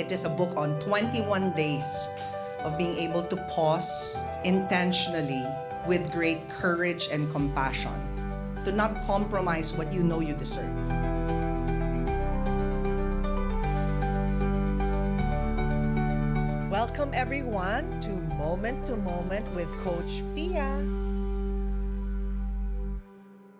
It is a book on 21 days of being able to pause intentionally with great courage and compassion, to not compromise what you know you deserve. Welcome everyone to Moment with Coach Pia.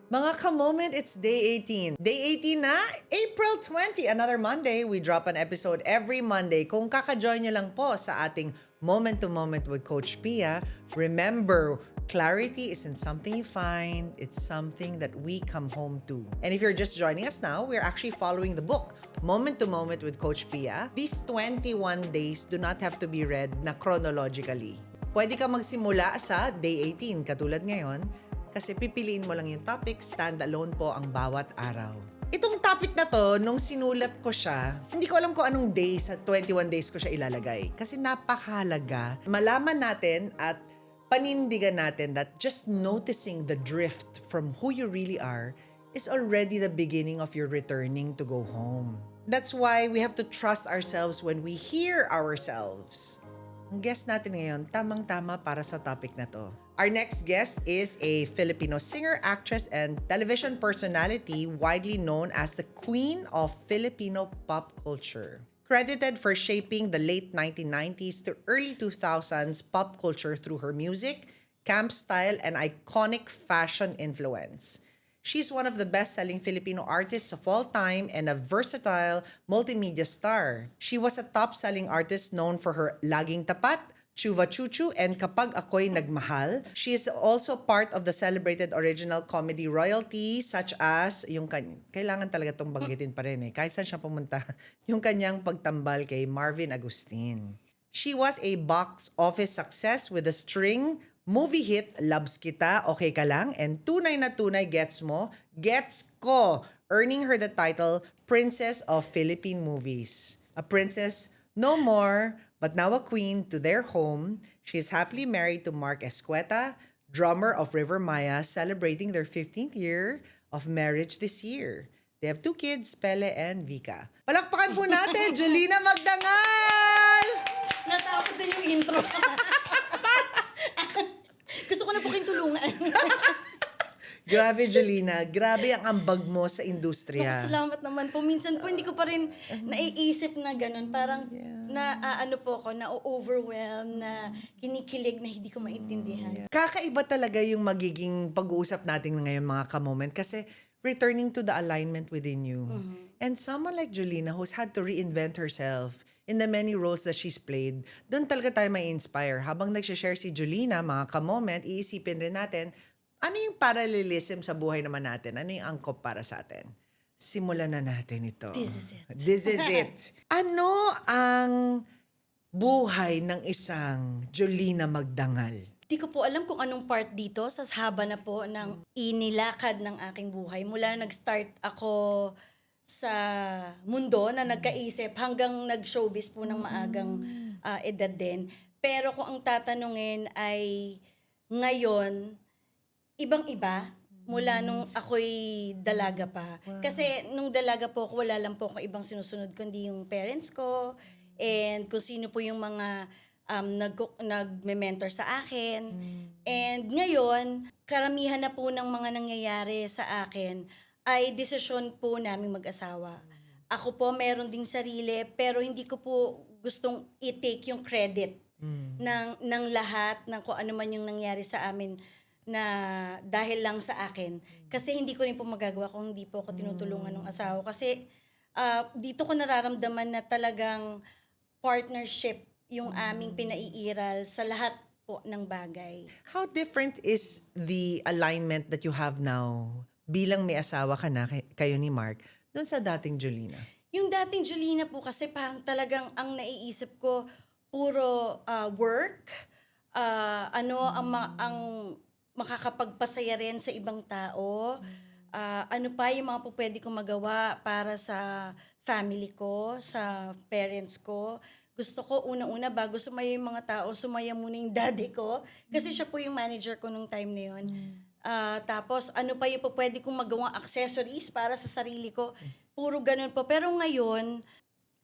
Mga ka-moment, it's day 18. Day 18 na, April 20, another Monday. We drop an episode every Monday. Kung kaka-join nyo lang po sa ating Moment with Coach Pia, remember, clarity isn't something you find, it's something that we come home to. And if you're just joining us now, we're actually following the book, Moment with Coach Pia. These 21 days do not have to be read na chronologically. Pwede ka magsimula sa day 18, katulad ngayon, kasi pipiliin mo lang yung topic, stand-alone po ang bawat araw. Itong topic na to, nung sinulat ko siya, hindi ko alam kung anong day sa 21 days ko siya ilalagay. Kasi napakahalaga, malaman natin at panindigan natin that just noticing the drift from who you really are is already the beginning of your returning to go home. That's why we have to trust ourselves when we hear ourselves. Ang guest natin ngayon, tamang-tama para sa topic na to. Our next guest is a Filipino singer, actress, and television personality widely known as the Queen of Filipino pop culture. Credited for shaping the late 1990s to early 2000s pop culture through her music, camp style, and iconic fashion influence. She's one of the best-selling Filipino artists of all time and a versatile multimedia star. She was a top-selling artist known for her Laging Tapat, Chuva Chuchu, and Kapag Ako'y Nagmahal. She is also part of the celebrated original comedy royalty such as, kailangan talaga itong banggitin pa rin kahit saan siya pumunta, yung kanyang pagtambal kay Marvin Agustin. She was a box office success with a string movie hit, Labs Kita, Okay Ka Lang, and Tunay na Tunay, Gets Mo, Gets Ko, earning her the title Princess of Philippine Movies. A princess no more, but now a queen to their home. She is happily married to Mark Escueta, drummer of River Maya, celebrating their 15th year of marriage this year. They have 2 kids, Pele and Vika. Palakpakan po natin, Jolina Magdangal! Natapos na yung intro. Gusto ko na po kayong tulungan. Grabe, Jolina. Grabe ang ambag mo sa industriya. Salamat naman po. Minsan po hindi ko pa rin naiisip na ganun. Parang ano po ako, na-overwhelm, na kinikilig na hindi ko maintindihan. Kakaiba talaga yung magiging pag-uusap natin ngayon, mga ka-moment, kasi returning to the alignment within you. And someone like Jolina who's had to reinvent herself in the many roles that she's played, doon talaga tayo may inspire. Habang nagsishare si Jolina, mga ka-moment, iisipin rin natin, ano yung parallelism sa buhay naman natin? Ano yung angkop para sa atin? Simulan na natin ito. This is it. This is it. Ano ang buhay ng isang Jolina Magdangal? Di ko po alam kung anong part dito sa haba na po ng inilakad ng aking buhay. Mula na nag-start ako sa mundo na nagkaisip hanggang nag-showbiz po ng maagang edad din. Pero kung ang tatanungin ay ngayon, ibang-iba mula nung ako'y dalaga pa. Wow. Kasi nung dalaga po ako, wala lang po akong ibang sinusunod kundi yung parents ko and kung sino po yung mga nag-mentor sa akin. And ngayon, karamihan na po ng mga nangyayari sa akin ay desisyon po naming mag-asawa. Ako po meron ding sarili pero hindi ko po gustong i-take yung credit ng lahat ng kung ano man yung nangyari sa amin na dahil lang sa akin. Kasi hindi ko rin po magagawa kung hindi po ako tinutulungan ng asawa. Kasi dito ko nararamdaman na talagang partnership yung aming pinaiiral sa lahat po ng bagay. How different is the alignment that you have now bilang may asawa ka na, kayo ni Mark, doon sa dating Jolina? Yung dating Jolina po kasi parang talagang ang naiisip ko, puro work, ang makakapagpasaya rin sa ibang tao, ano pa yung mga po pwede kong magawa para sa family ko, sa parents ko. Gusto ko unang-una bago sumaya yung mga tao, sumaya muna yung daddy ko. Kasi siya po yung manager ko nung time na yun. Tapos ano pa yung po pwede kong magawang accessories para sa sarili ko. Puro ganun po. Pero ngayon,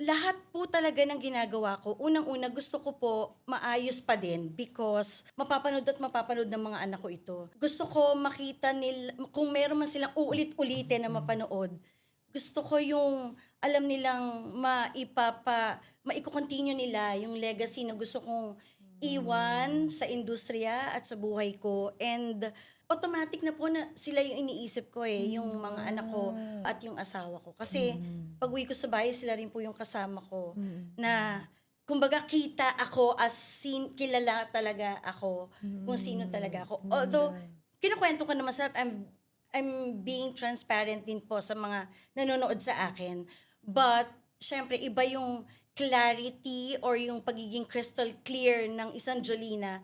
lahat po talaga ng ginagawa ko, unang-una gusto ko po maayos pa din because mapapanood at mapapanood ng mga anak ko ito. Gusto ko makita nila, kung meron man silang uulit-ulitin na mapanood, gusto ko yung alam nilang maiko-continue nila yung legacy na gusto kong iwan sa industriya at sa buhay ko. And automatic na po na sila yung iniisip ko yung mga anak ko at yung asawa ko. Kasi pag uwi ko sa bahay, sila rin po yung kasama ko na kumbaga kita ako as kilala talaga ako kung sino talaga ako. Although, kinukwento ko naman sa lahat, I'm being transparent din po sa mga nanonood sa akin. But, syempre, iba yung clarity or yung pagiging crystal clear ng isang Jolina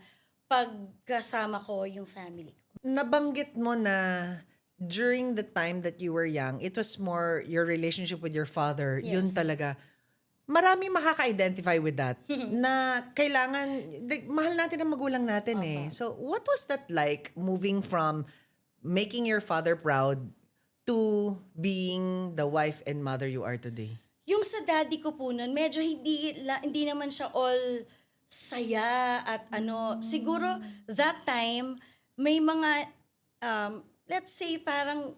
pagkasama ko yung family ko. Nabanggit mo na during the time that you were young, it was more your relationship with your father. Yes. Yun talaga. Marami makaka-identify with that. Na kailangan, mahal natin ang magulang natin So, what was that like moving from making your father proud to being the wife and mother you are today? Yung sa daddy ko po nun, medyo hindi naman siya all saya at Siguro, that time, may mga, let's say, parang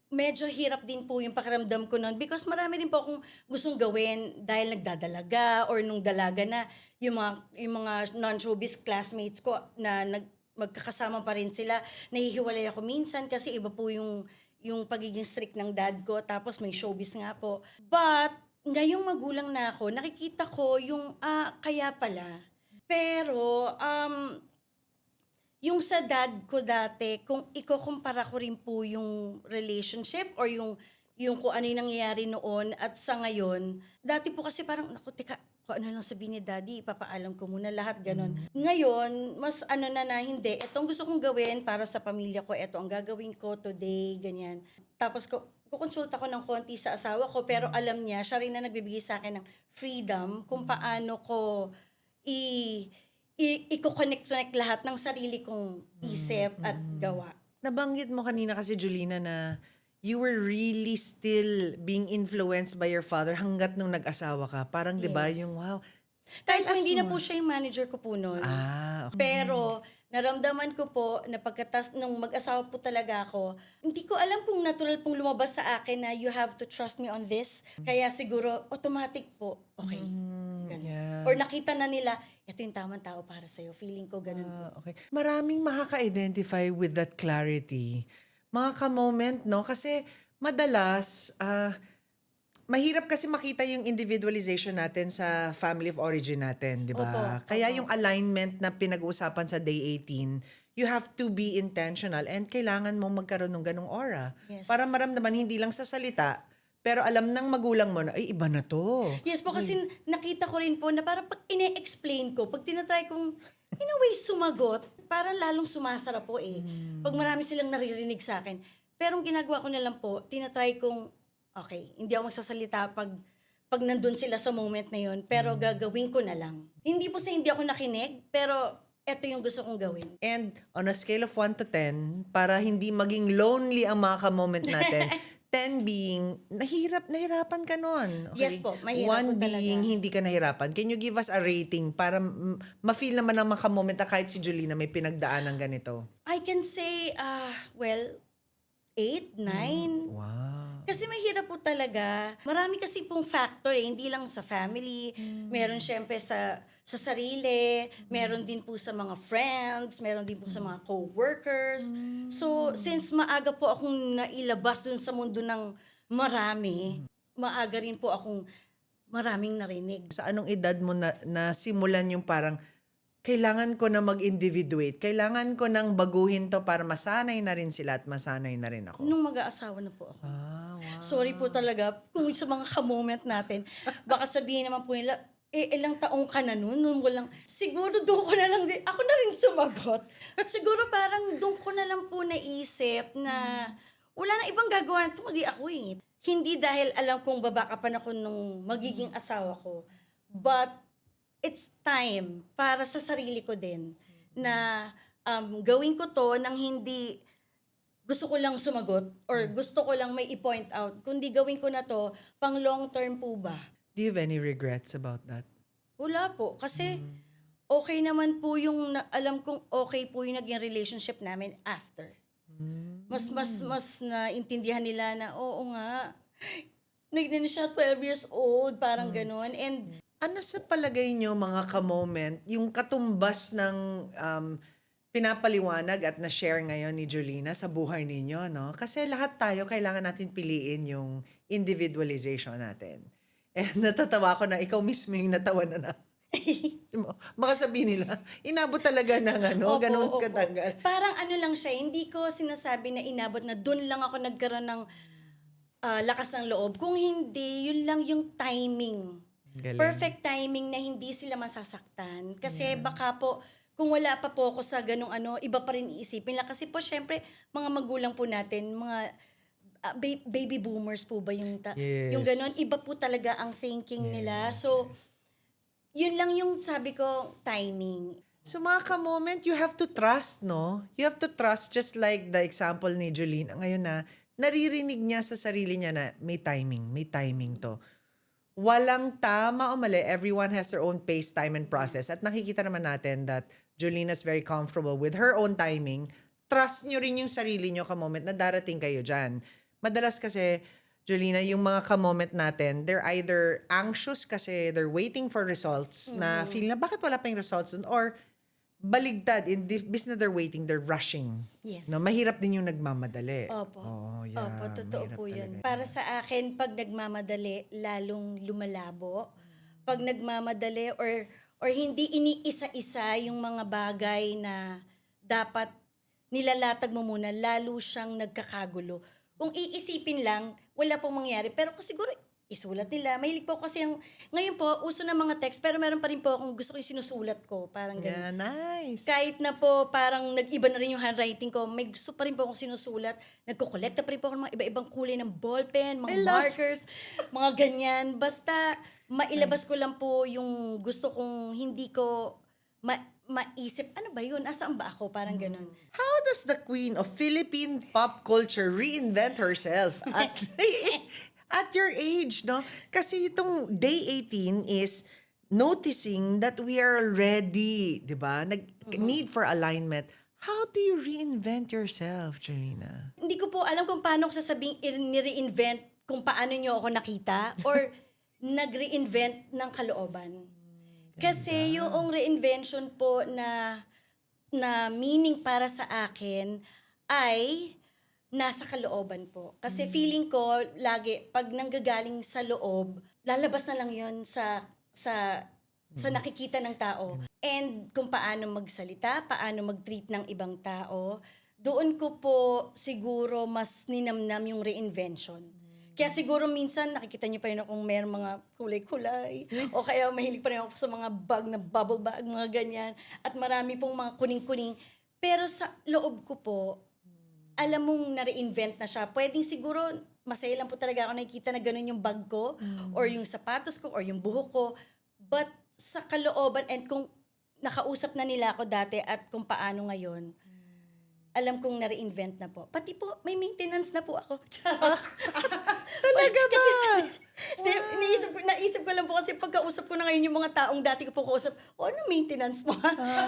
medyo hirap din po yung pakiramdam ko nun because marami rin po akong gustong gawin dahil nagdadalaga or nung dalaga na yung mga non-showbiz classmates ko na magkakasama pa rin sila. Nahihiwalay ako minsan kasi iba po yung pagiging strict ng dad ko, tapos may showbiz nga po. But, ngayong magulang na ako, nakikita ko yung, kaya pala. Pero, yung sa dad ko dati, kung ikukumpara ko rin po yung relationship or yung kung ano yung nangyayari noon at sa ngayon, dati po kasi parang, naku, teka, kung ano lang sabihin ni daddy, ipapaalam ko muna lahat, ganun. Ngayon, mas na hindi, itong gusto kong gawin para sa pamilya ko, ito ang gagawin ko today, ganyan. Tapos kukonsulta ko ng konti sa asawa ko, pero alam niya, siya rin na nagbibigay sa akin ng freedom kung paano ko i-connect lahat ng sarili kong isip at gawa. Nabanggit mo kanina kasi, Jolina, na you were really still being influenced by your father hanggat nung nag-asawa ka. Parang, di ba, Yes. yung wow. Kahit po Tell us hindi na more. po siya yung manager ko po noon. Okay. Pero, naramdaman ko po na pagkatas nung mag-asawa po talaga ako, hindi ko alam kung natural pong lumabas sa akin na you have to trust me on this. Kaya siguro, automatic po, okay. Ganun. yeah. Or nakita na nila, ito yung tamang tao para sa'yo. Feeling ko ganun po. Okay. Maraming makaka-identify with that clarity. Mga ka-moment, no? Kasi madalas, mahirap kasi makita yung individualization natin sa family of origin natin, di ba? Opo, Kaya opo. yung alignment na pinag-uusapan sa Day 18, you have to be intentional and kailangan mong magkaroon ng ganong aura. Yes. Para maramdaman hindi lang sa salita, pero alam ng magulang mo na, ay, iba na to. Yes po, kasi nakita ko rin po na parang pag ine-explain ko, pag tinatry kong in a way sumagot, parang lalong sumasarap po eh. Pag marami silang naririnig sa akin. Pero ang ginagawa ko na lang po, tinatry kong, okay, hindi ako magsasalita pag nandun sila sa moment na yun, pero gagawin ko na lang. Hindi po sa hindi ako nakinig, pero eto yung gusto kong gawin. And on a scale of 1 to 10, para hindi maging lonely ang mga ka-moment natin, 10 being, nahirapan ka nun. Okay? Yes po, mahirap 1 po talaga. being, hindi ka nahirapan. Can you give us a rating para ma-feel naman ng mga ka-moment na kahit si Jolina may pinagdaan ng ganito? I can say, 8, 9. Wow. Kasi mahirap po talaga. Marami kasi pong factor hindi lang sa family. Meron syempre sa sarili, meron din po sa mga friends, meron din po sa mga co-workers. So, since maaga po akong nailabas dun sa mundo ng marami, maaga rin po akong maraming narinig. Sa anong edad mo na simulan yung parang, kailangan ko na mag-individuate, kailangan ko nang baguhin to para masanay na rin sila at masanay na rin ako? Nung mag-aasawa na po ako. Wow. Sorry po talaga kung sa mga ka-moment natin. Baka sabihin naman po nila, ilang taong ka na nun walang, siguro doon ko na lang din, ako na rin sumagot. At siguro parang doon ko na lang po naisip na wala na ibang gagawa ito, kundi ako eh. Hindi dahil alam kong babakapan ako nung magiging asawa ko, but it's time para sa sarili ko din na gawin ko to nang hindi gusto ko lang sumagot or gusto ko lang may i-point out, kundi gawin ko na to pang long term po ba. Do you have any regrets about that? Wala po. Kasi okay naman po yung, alam kong okay po yung naging relationship namin after. Mas naintindihan nila na, oo nga, naging siya 12 years old, parang ganun. And Ano sa palagay nyo mga ka-moment, yung katumbas ng pinapaliwanag at na-share ngayon ni Jolina sa buhay ninyo, no? Kasi lahat tayo kailangan natin piliin yung individualization natin. And natatawa ko na ikaw mismo yung natawa na. Baka sabihin nila, inabot talaga ng Opo, ganun opo. katagal. Parang ano lang siya, hindi ko sinasabi na inabot na doon lang ako nagkaroon ng lakas ng loob. Kung hindi, yun lang yung timing. Galing. Perfect timing na hindi sila masasaktan. Kasi baka po, kung wala pa po ako sa ganung iba pa rin iisipin nila. Kasi po, syempre, mga magulang po natin, mga baby boomers po ba yung, Yes. yung ganon, iba po talaga ang thinking nila. So, yun lang yung sabi ko, timing. So mga ka-moment, you have to trust, no? You have to trust just like the example ni Jolene. Ngayon na, naririnig niya sa sarili niya na may timing to. Walang tama o mali. Everyone has their own pace, time, and process. At nakikita naman natin that Jolene is very comfortable with her own timing. Trust nyo rin yung sarili nyo ka-moment na darating kayo dyan. Madalas kasi, Jolina, yung mga ka-moment natin, they're either anxious kasi they're waiting for results na feel na bakit wala pa yung results dun? Or baligtad, bis na they're waiting, they're rushing. Yes. No, mahirap din yung nagmamadali. Opo. Oh, yeah, Opo, totoo mahirap po yun. talaga. Para sa akin, pag nagmamadali, lalong lumalabo. Pag nagmamadali or hindi iniisa-isa yung mga bagay na dapat nilalatag mo muna, lalo siyang nagkakagulo. Kung iisipin lang, wala pong mangyari. Pero kung siguro isulat nila. Mahilig po kasi ngayon po, uso na mga text, pero meron pa rin po akong gusto ko yung sinusulat ko. Parang ganun. Yeah, nice. Kahit na po parang nag-iba na rin yung handwriting ko, may gusto pa rin po akong sinusulat. Nagko-collecta pa rin po ako ng mga iba-ibang kulay ng ballpen, mga markers, mga ganyan. Basta mailabas ko lang po yung gusto kong hindi ko maisip. Ano ba yun? Asaan ba ako? Parang ganun. How does the queen of Philippine pop culture reinvent herself at your age, no? Kasi itong day 18 is noticing that we are ready, di ba? Need for alignment. How do you reinvent yourself, Jolina? Hindi ko po alam kung paano ko sasabing ni-reinvent kung paano nyo ako nakita or nag-reinvent ng kalooban. Kasi yung reinvention po na meaning para sa akin ay nasa kalooban po. Kasi feeling ko lagi pag nanggagaling sa loob, lalabas na lang 'yon sa nakikita ng tao. And kung paano magsalita, paano mag-treat ng ibang tao, doon ko po siguro mas ninamnam yung reinvention. Kaya siguro minsan nakikita niyo pa rin akong mayroong mga kulay-kulay o kaya mahilig pa rin ako sa mga bag na bubble bag, mga ganyan. At marami pong mga kuning-kuning. Pero sa loob ko po, alam mong na-reinvent na siya. Pwedeng siguro, masaya lang po talaga ako nakikita na ganun yung bag ko or yung sapatos ko or yung buhok ko. But sa kalooban and kung nakausap na nila ako dati at kung paano ngayon, alam kong na-reinvent na po. Pati po, may maintenance na po ako. Talaga ba? Kasi, naisip ko lang po kasi pagkausap ko na ngayon yung mga taong dati ko po kausap, ano maintenance mo?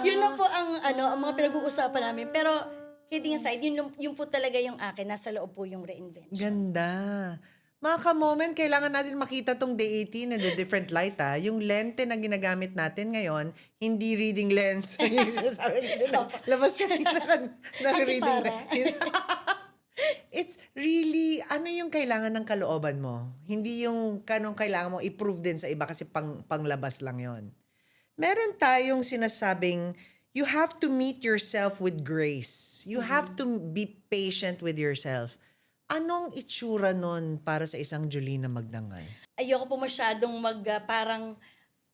Yun na po ang mga pinag-uusapan namin. Pero, kidding aside, yun po talaga yung akin. Nasa loob po yung reinvention. Ganda. Mga ka-moment, kailangan natin makita tong day 18 in a different light. Yung lente na ginagamit natin ngayon, hindi reading lens. Yung sinasabi kasi labas ka ng reading lens. It's really, ano yung kailangan ng kalooban mo? Hindi yung kanong kailangan mo i-prove din sa iba kasi panglabas lang yon. Meron tayong sinasabing, you have to meet yourself with grace. You have to be patient with yourself. Anong itsura nun para sa isang Jolina Magdangal? Ayoko po masyadong parang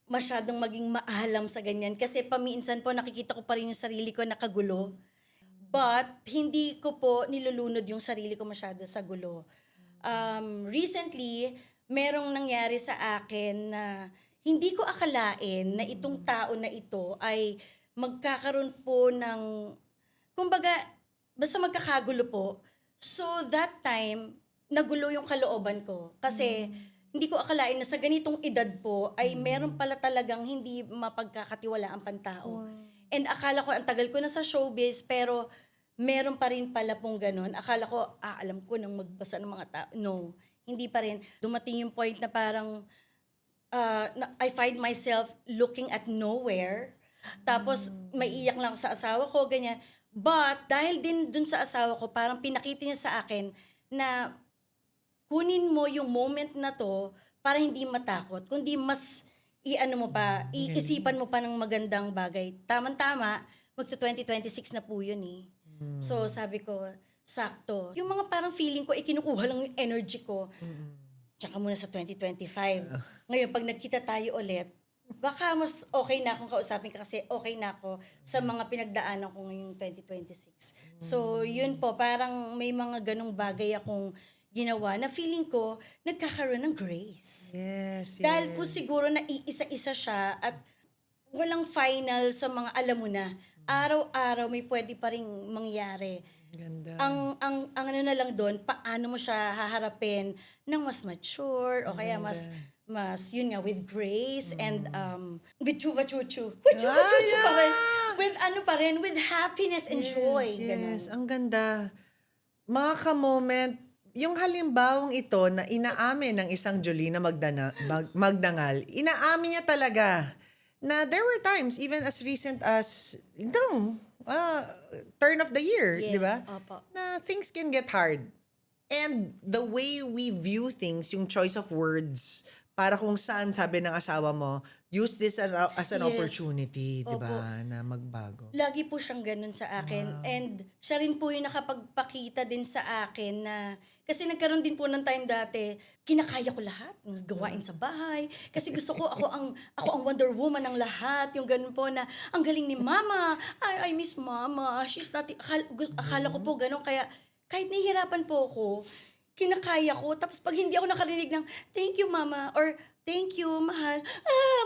masyadong maging maalam sa ganyan. Kasi paminsan po nakikita ko pa rin yung sarili ko nakagulo. But hindi ko po nilulunod yung sarili ko masyado sa gulo. Recently, merong nangyari sa akin na hindi ko akalain na itong tao na ito ay magkakaroon po ng, kumbaga, basta magkakagulo po. So that time, nagulo yung kalooban ko. Kasi hindi ko akalain na sa ganitong edad po ay meron pala talagang hindi mapagkakatiwala ang pantao. And akala ko, ang tagal ko na sa showbiz, pero meron pa rin pala pong ganun. Akala ko, alam ko nang magbasa ng mga tao. No, hindi pa rin. Dumating yung point na parang I find myself looking at nowhere. Tapos, maiiyak lang ako sa asawa ko, ganyan. But, dahil din dun sa asawa ko, parang pinakita niya sa akin na kunin mo yung moment na to para hindi matakot, kundi mas iisipan mo pa ng magandang bagay. Tama-tama, magto-2026 na po yun eh. So, sabi ko, sakto. Yung mga parang feeling ko, kinukuha lang yung energy ko. Tsaka muna sa 2025. Ngayon, pag nagkita tayo ulit, baka mas okay na akong kausapin ka kasi okay na ako sa mga pinagdaanan ko ngayong 2026. So, yun po, parang may mga ganong bagay akong ginawa na feeling ko nagkakaroon ng grace. Yes, yes. Dahil po siguro na iisa-isa siya at walang final sa mga alam mo na. Araw-araw may pwede pa ring mangyari. Ganda. Ang ano na lang doon, paano mo siya haharapin ng mas mature o kaya mas yun nga, with grace and with chuva-chuchu. With chuva-chuchu pa rin. With ano pa rin, with happiness and joy. Ganun. Yes, ang ganda. Mga ka-moment, yung halimbawang ito na inaamin ng isang Jolina Magdangal, inaamin niya talaga na there were times, even as recent as, turn of the year, Yes, di ba? opo. Na things can get hard. And the way we view things, yung choice of words, para kung saan sabi ng asawa mo, use this as an Yes. opportunity, di ba, Opo. na magbago. Lagi po siyang ganun sa akin. And siya rin po yung nakapagpakita din sa akin na, kasi nagkaroon din po ng time dati, kinakaya ko lahat, ng gawain sa bahay. Kasi gusto ko, ako ang Wonder Woman ng lahat. Yung ganun po na, ang galing ni Mama. I miss Mama. She's not, akala ko po ganun. Kaya, kahit nahihirapan po ako, kinakaya ko. Tapos pag hindi ako nakarinig ng, thank you Mama, or thank you, mahal.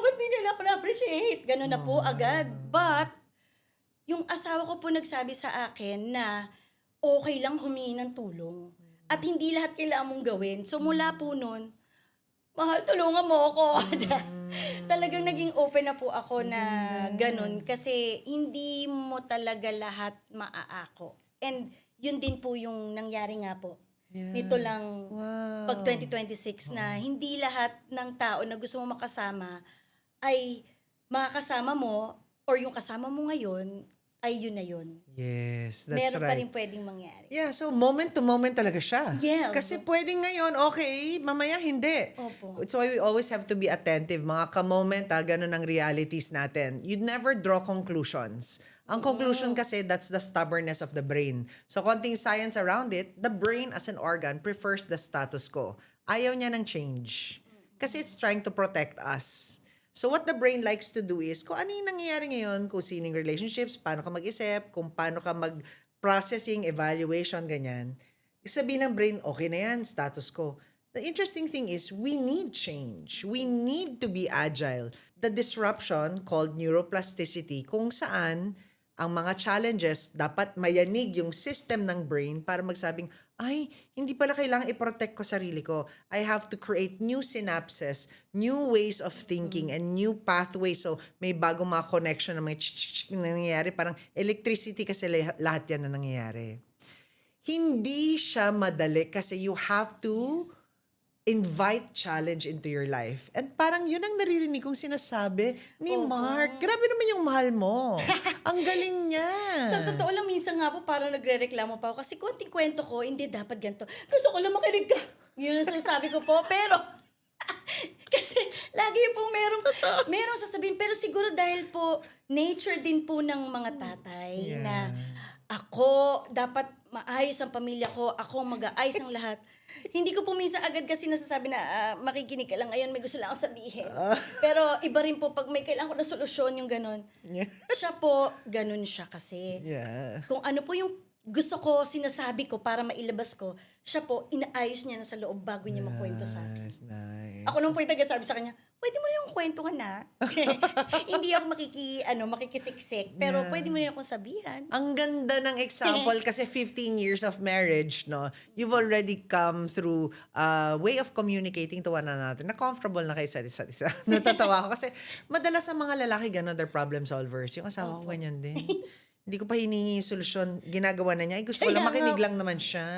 Ba't di nila ako na-appreciate? Ganun na po agad. But, yung asawa ko po nagsabi sa akin na okay lang humingi ng tulong. At hindi lahat kailangan mong gawin. So mula po nun, mahal, tulungan mo ako. Talagang naging open na po ako na ganun. Kasi hindi mo talaga lahat maaako. And yun din po yung nangyari nga po. Yeah. Nito lang, Wow. pag 2026 na hindi lahat ng tao na gusto mo makasama ay makakasama mo or yung kasama mo ngayon ay yun na yun. Yes, that's Meron pa right. rin pwedeng mangyari. Yeah, so moment to moment talaga siya. Yes. Kasi pwedeng ngayon, okay, mamaya hindi. Opo. It's why we always have to be attentive. Mga ka-moment, ganun ang realities natin. You'd never draw conclusions. Ang conclusion kasi, that's the stubbornness of the brain. So, konting science around it, the brain as an organ prefers the status quo. Ayaw niya ng change. Kasi it's trying to protect us. So what the brain likes to do is, kung ano yung nangyayari ngayon, kung sining relationships, paano ka mag-isip, kung paano ka mag-processing, evaluation, ganyan. Sabihin ng brain, okay na yan, status quo. The interesting thing is, we need change. We need to be agile. The disruption called neuroplasticity, kung saan ang mga challenges, dapat mayanig yung system ng brain para magsabing, ay, hindi pala kailangan i-protect ko sarili ko. I have to create new synapses, new ways of thinking, and new pathways. So, may bagong mga connection na may na nangyayari. Parang electricity kasi lahat yan na nangyayari. Hindi siya madali kasi you have to invite challenge into your life. And parang yun ang naririnig kong sinasabi ni Opo. Mark. Grabe naman yung mahal mo. Ang galing niya. Sa totoo lang, minsan nga po parang nagre-reklamo pa ako kasi konting kwento ko, hindi dapat ganito. Gusto ko lang makinig ka. Yun ang sinasabi ko po. Pero, kasi lagi pong merong sasabihin. Pero siguro dahil po, nature din po ng mga tatay Yeah. na ako, dapat maayos ang pamilya ko, ako mag-aayos ang lahat. Hindi ko po minsan agad kasi nasasabi na makikinig ka lang ngayon, may gusto lang ako sabihin. Pero iba rin po pag may kailangan ko na solusyon yung ganun. Yeah. Siya po, ganun siya kasi. Yeah. Kung ano po yung gusto ko, sinasabi ko para mailabas ko, siya po, inaayos niya na sa loob bago niya makwento sa akin. Nice. Ako nung po yung tagasabi sa kanya, pwede mo rin akong kwentuhan na. Hindi ako makikisiksik, pero pwede mo rin akong sabihan. Ang ganda ng example kasi 15 years of marriage, no? You've already come through a way of communicating to one another na comfortable na kayo sa isa't isa. Natatawa ako kasi madalas sa mga lalaki gano'n, they're problem solvers. Yung asawa ko ganyan din. Hindi ko pa hiningi yung solusyon. Ginagawa na niya. Ay, gusto ko lang Kaya nga. makinig lang naman siya.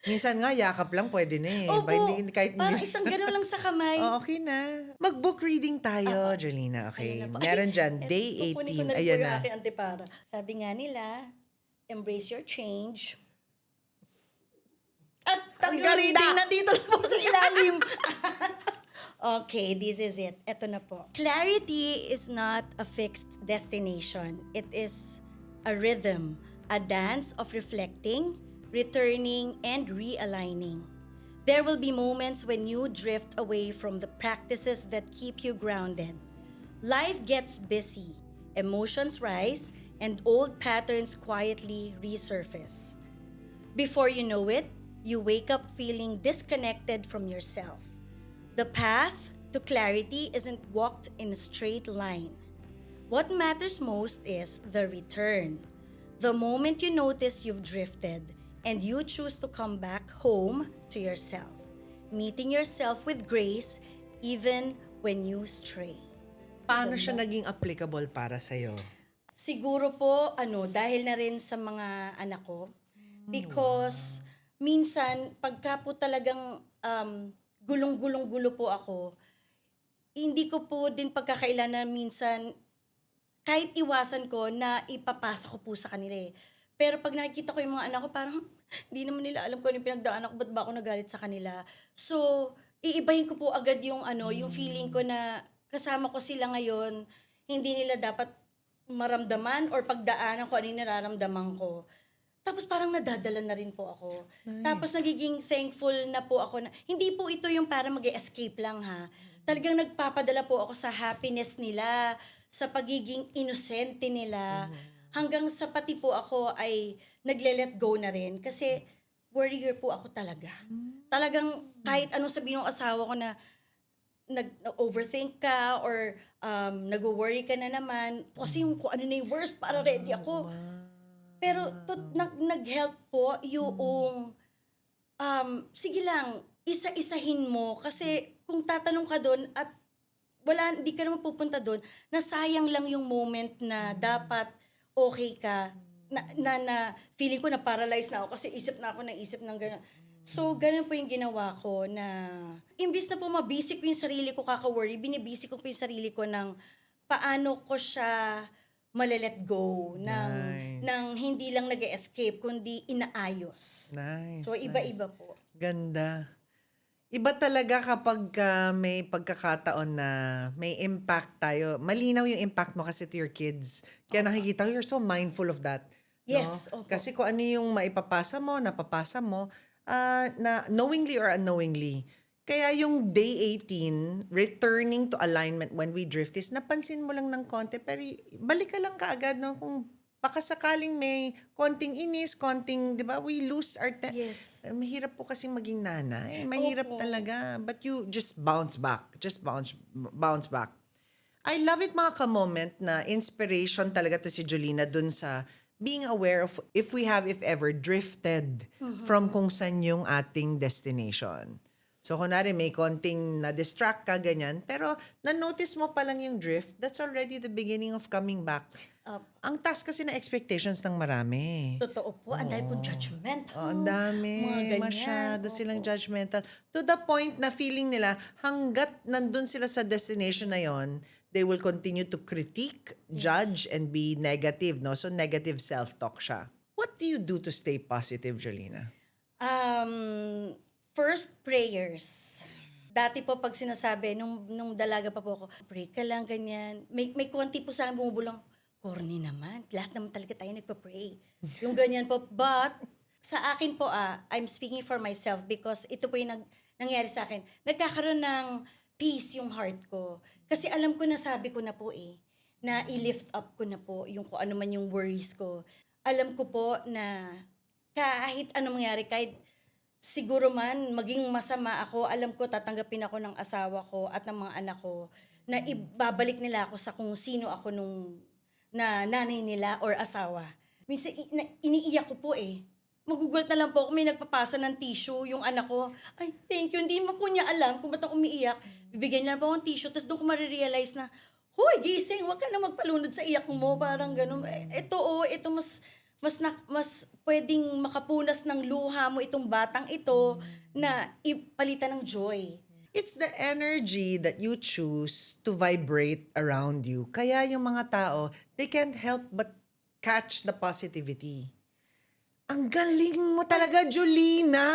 Minsan nga, yakap lang pwede na eh. Opo, Kahit parang isang gano'n lang sa kamay. Oh, okay na. Mag-book reading tayo, Jolina. Okay. Ayun na po. Meron Ay, dyan, day kukunin ko 18. na rin po Ayan yung na. aking antipara. Sabi nga nila, embrace your change. At Ang ang ganda! reading nandito na po sa ilalim. Okay, this is it. Ito na po. Clarity is not a fixed destination. It is a rhythm, a dance of reflecting, returning, and realigning. There will be moments when you drift away from the practices that keep you grounded. Life gets busy, emotions rise, and old patterns quietly resurface. Before you know it, you wake up feeling disconnected from yourself. The path to clarity isn't walked in a straight line. What matters most is the return. The moment you notice you've drifted and you choose to come back home to yourself, meeting yourself with grace even when you stray. Paano siya naging applicable para sa'yo? Siguro po, dahil na rin sa mga anak ko. Because, minsan, pagka po talagang gulong-gulong-gulo po ako, hindi ko po din pagkakailan na minsan, kahit iwasan ko, na ipapasa ko po sa kanila eh. Pero pag nakikita ko yung mga anak ko, parang, hindi naman nila alam ko yung pinagdaan ako, ba't ba ako nagalit sa kanila. So, iibahin ko po agad yung yung feeling ko na kasama ko sila ngayon, hindi nila dapat maramdaman or pagdaanan ko ano yung nararamdaman ko. Tapos parang nadadala na rin po ako. Nice. Tapos nagiging thankful na po ako na, hindi po ito yung para mag-escape lang ha. Talagang nagpapadala po ako sa happiness nila, sa pagiging inosente nila, hanggang sa pati po ako ay nagle-let go na rin. Kasi warrior po ako talaga. Talagang kahit anong sabihin ng asawa ko na nag-overthink ka or nag-worry ka na naman, kasi yung kung ano na yung worst, para ready ako. Pero nag-help po yung, sige lang, isa-isahin mo. Kasi kung tatanong ka doon at hindi ka naman pupunta doon, nasayang lang yung moment na dapat okay ka. Na feeling ko na paralyzed na ako kasi isip ng gano'n. So, ganun po yung ginawa ko na imbis na po mabisi ko yung sarili ko kaka-worry, binibisi ko po yung sarili ko ng paano ko siya male-let go Nice. ng hindi lang nag-escape kundi inaayos. Nice. So, iba-iba po. Ganda. Iba talaga kapag may pagkakataon na may impact tayo. Malinaw yung impact mo kasi to your kids. Kaya nakikita ko, you're so mindful of that. Yes, No? opo. Kasi kung ano yung maipapasa mo, napapasa mo, na knowingly or unknowingly. Kaya yung day 18, returning to alignment when we drift is napansin mo lang ng konti, pero balik ka lang kaagad no? Kung baka sakaling may konting inis, konting, di ba, we lose our Yes. mahirap po kasing maging nanay. Mahirap Opo. talaga. But you just bounce back. Just bounce back. I love it mga ka-moment na inspiration talaga to si Jolina dun sa being aware of if ever drifted from kung saan yung ating destination. So, kunwari may konting na-distract ka, ganyan. Pero, na-notice mo pa lang yung drift, that's already the beginning of coming back. Ang taas kasi na expectations ng marami. Totoo po, ang dahil po judgment. Oh, ang dami. Mga ganyan. Masyado Opo. silang judgmental. To the point na feeling nila, hanggat nandun sila sa destination na yon, they will continue to critique, judge, and be negative. No? So, negative self-talk siya. What do you do to stay positive, Jolina? First, prayers. Dati po pag sinasabi, nung dalaga pa po ako, pray ka lang, ganyan. May konti po sa akin bumubulang, corny naman. Lahat naman talaga tayo nagpa-pray. Yung ganyan po. But, sa akin po, I'm speaking for myself because ito po yung nangyari sa akin. Nagkakaroon ng peace yung heart ko. Kasi alam ko na sabi ko na po na i-lift up ko na po yung kung ano man yung worries ko. alam ko po na kahit anong mangyari, kahit siguro man maging masama ako, alam ko tatanggapin ako ng asawa ko at ng mga anak ko na ibabalik nila ako sa kung sino ako nung na nanay nila or asawa. Minsan iniiyak ko po eh. Magugulat na lang po ako, may nagpapasa ng tissue, yung anak ko, ay, thank you, hindi mo po niya alam kung ba't ako umiiyak. Bibigyan niya po akong tissue, tapos doon ko marirealize na, hoy, gising, wag ka na magpalunod sa iyak mo, parang ganun. Ito mas pwedeng makapunas ng luha mo itong batang ito na ipalitan ng joy. It's the energy that you choose to vibrate around you. Kaya yung mga tao, they can't help but catch the positivity. Ang galing mo talaga, Julina!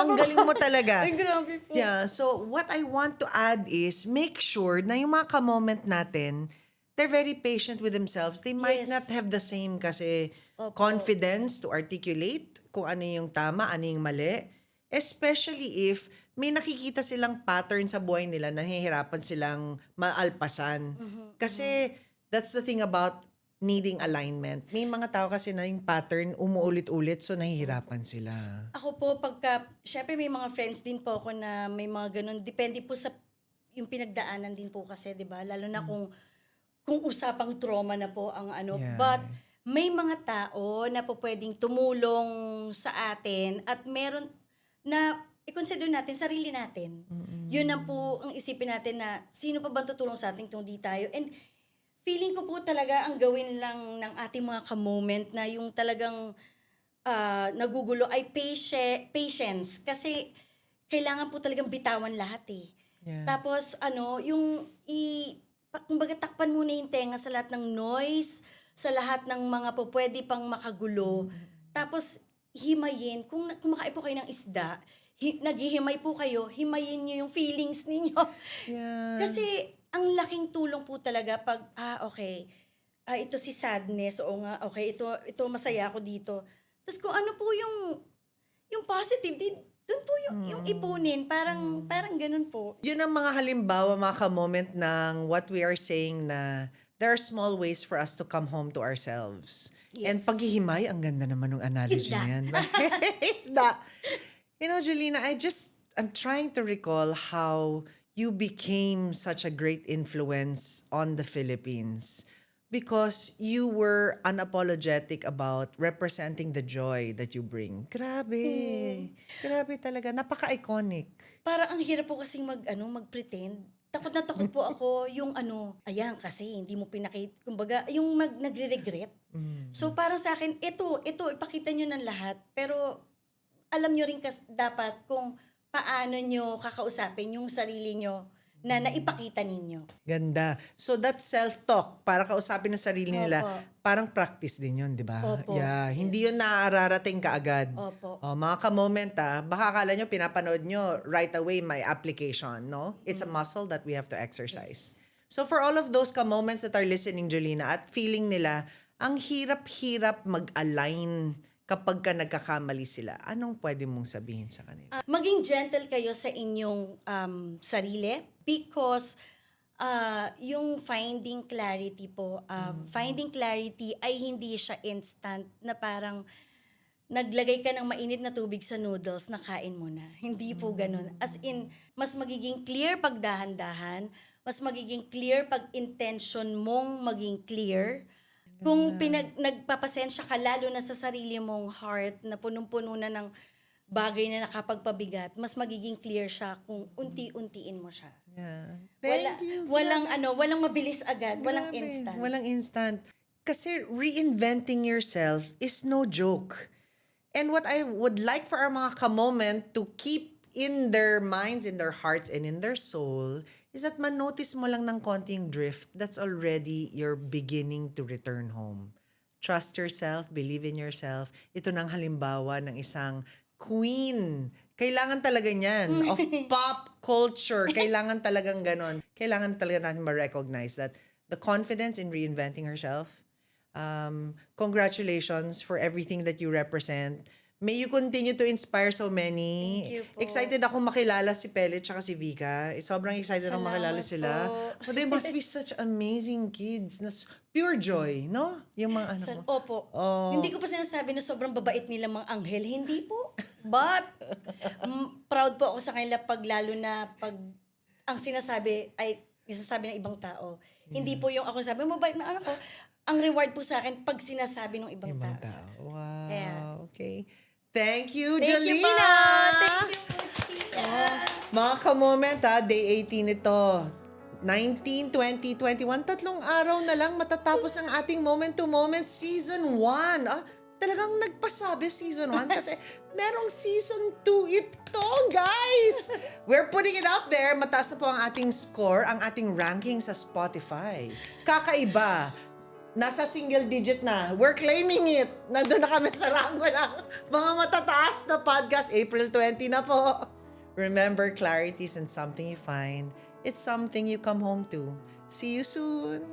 Ang galing mo talaga. Ay, grabe po. Yeah, so what I want to add is make sure na yung mga ka-moment natin, they're very patient with themselves. They might Yes. not have the same kasi Opo. confidence to articulate kung ano yung tama, ano yung mali. Especially if may nakikita silang pattern sa buhay nila na nahihirapan silang maalpasan. Kasi that's the thing about needing alignment. May mga tao kasi na yung pattern umuulit-ulit so nahihirapan sila. Ako po, syempre may mga friends din po ako na may mga ganun. Depende po sa yung pinagdaanan din po kasi, di ba? Lalo na kung usapang trauma na po ang ano. Yeah. But may mga tao na po pwedeng tumulong sa atin at meron na i-consider natin sarili natin. Yun na po ang isipin natin na sino pa bang tutulong sa atin kung di tayo. And feeling ko po talaga ang gawin lang ng ating mga ka-moment na yung talagang nagugulo ay patience. Kasi kailangan po talagang bitawan lahat eh. Yeah. Tapos kumbaga takpan muna yung tenga sa lahat ng noise, sa lahat ng mga po pwede pang makagulo. Tapos himayin, kung kumakain po kayo ng isda, naghihimay po kayo, himayin niyo yung feelings ninyo. Yeah. Kasi ang laking tulong po talaga pag, okay, ito si sadness, oo nga, okay, ito masaya ako dito. Tapos kung ano po yung positive, doon po yung ipunin, parang ganun po. Yun ang mga halimbawa, mga ka-moment ng what we are saying na there are small ways for us to come home to ourselves. Yes. And paghihimay, ang ganda naman ng analogy Isda. niyan. Isda. You know, Julina, I'm trying to recall how you became such a great influence on the Philippines because you were unapologetic about representing the joy that you bring. Grabe. Grabe talaga. Napaka-iconic. Parang ang hirap po kasing mag-pretend. Takot na takot po ako yung ayan kasi hindi mo kumbaga, yung nagre-regret. So parang sa akin, ito, ipakita nyo ng lahat. Pero alam nyo rin dapat kung paano nyo kakausapin yung sarili nyo na naipakita ninyo. Ganda. So that self-talk, para kausapin ng sarili nila, Opo. parang practice din yun, di ba? Opo. Yeah, hindi yun naararating kaagad. Opo. Mga ka-moment baka akala nyo, pinapanood nyo, right away may application, no? It's a muscle that we have to exercise. So for all of those ka-moments that are listening, Julina, at feeling nila, ang hirap-hirap mag-align kapag ka nagkakamali sila, anong pwede mong sabihin sa kanila? Maging gentle kayo sa inyong sarili because yung finding clarity po, finding clarity ay hindi siya instant na parang naglagay ka ng mainit na tubig sa noodles, nakain mo na. Hindi po ganun. As in, mas magiging clear pag dahan-dahan, mas magiging clear pag intention mong maging clear. Kung nagpapasensya ka lalo na sa sarili mong heart na punong-puno na ng bagay na nakapagpabigat, mas magiging clear siya kung unti-untiin mo siya. Yeah. Thank you. Walang mabilis agad, walang Grabe. instant. Walang instant. Kasi reinventing yourself is no joke. And what I would like for our mga ka-moment to keep in their minds, in their hearts, and in their soul is that man-notice mo lang ng konting drift, that's already you're beginning to return home. Trust yourself, believe in yourself. Ito nang halimbawa ng isang queen. Kailangan talaga niyan of pop culture. Kailangan talagang ganon. Kailangan talaga natin ma-recognize that the confidence in reinventing herself, congratulations for everything that you represent. May you continue to inspire so many. Thank you po. Excited ako makilala si Pele tsaka si Vika. Sobrang excited ako makilala Salamat sila. po. But they must be such amazing kids. Pure joy, no? Yung mga anak mo. Opo. Oh. Hindi ko pa sinasabi na sobrang babait nila mga anghel. Hindi po. But, proud po ako sa kanila pag lalo na pag ang sinasabi ay isasabi ng ibang tao. Hindi po yung ako sabi, mabait na anak ko. Ang reward po sa akin pag sinasabi ng ibang tao. Wow. Yeah. Okay. Thank you, Thank you Jolina! po. Thank you, Coach Tia. Mga ka-moment day 18 ito. 19, 20, 21, 3 araw na lang matatapos ang ating Moment to Moment Season 1. Talagang nagpasabi Season 1 kasi merong Season 2 ito, guys! We're putting it out there. Mataas na po ang ating score, ang ating ranking sa Spotify. Kakaiba. Nasa single digit na. We're claiming it. Nandun na kami sa rango ng mga matataas na podcast. April 20 na po. Remember, clarity isn't something you find. It's something you come home to. See you soon.